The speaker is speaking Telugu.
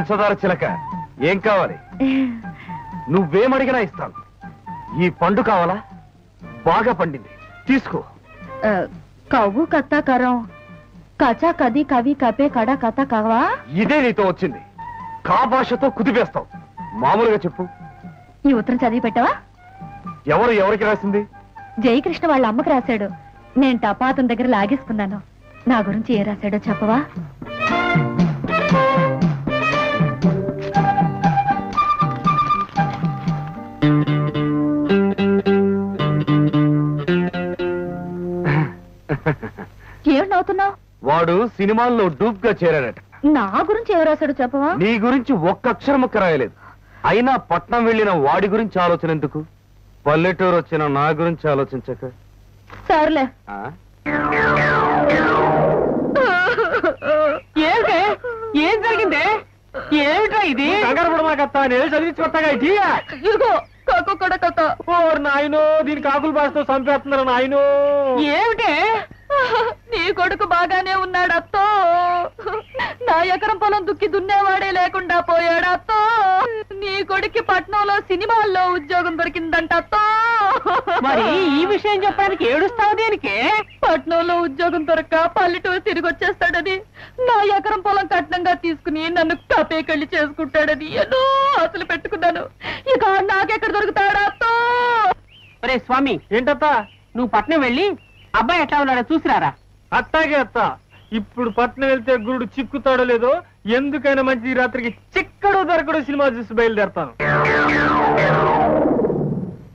పంచదార చిలక ఏం కావాలి? నువ్వేమడిగినా ఇస్తాను. ఈ పండు కావాలా? బాగా పండింది, తీసుకో. కవ్వు కత్తా కరం కచా కది కవి కపే కడ కథ కవా. ఇదే నీతో వచ్చింది. కా భాషతో కుదిపేస్తావు. మామూలుగా చెప్పు. ఈ ఉత్తరం చదివి పెట్టవా? ఎవరికి రాసింది? జయకృష్ణ వాళ్ళ అమ్మకి రాశాడు. నేను టపాతం దగ్గర లాగేసుకున్నాను. నా గురించి ఏం రాశాడో చెప్పవా? ఏం నవ్వుతున్నావు? వాడు సినిమాల్లో డూప్ గా చేరాడట. నా గురించి ఏం రాశాడో చెప్పవా? నీ గురించి ఒక్క అక్షరం ముక్క రాయలేదు. అయినా పట్నం వెళ్ళిన వాడి గురించి ఆలోచన ఎందుకు? పల్లెటూరు వచ్చిన నా గురించి ఆలోచించక. సర్లే. ఏం జరిగిందే? ఏమిటా ఇది? ఇదిగో కాకు కూడా కథ. నాయనో, దీని కాకులు భాషతో చంపేస్తున్నారు నాయనో. ఏమిటే? నీ కొడుకు బాగానే ఉన్నాడు అత్తో. నా ఎకరం పొలం దుక్కి దున్నేవాడే లేకుండా పోయాడు అత్తో. నీ కొడుకు పట్నంలో సినిమాల్లో ఉద్యోగం దొరికిందంట అత్తో. మరి ఈ విషయం చెప్పడానికి ఏడుస్తావు దేనికి? పట్నంలో ఉద్యోగం దొరక్క పల్లెటూరు తిరిగి వచ్చేస్తాడని, నా ఎకరం పొలం కట్నంగా తీసుకుని నన్ను కపేకళ్ళి చేసుకుంటాడని ఎన్నో ఆశలు పెట్టుకున్నాను. ఇక నాకెక్కడ దొరుకుతాడా అత్తో? ఒరే స్వామి, ఏంటత్తా నువ్వు పట్నం వెళ్ళి అబ్బాయి ఎట్లా ఉన్నాడో చూసిరారా. అట్టాగే అత్త. ఇప్పుడు పట్నం వెళ్తే గురుడు చిక్కుతాడో లేదో, ఎందుకైనా మంచి రాత్రికి చిక్కడు దొరకడు సినిమా చూసి బయలుదేరతాను.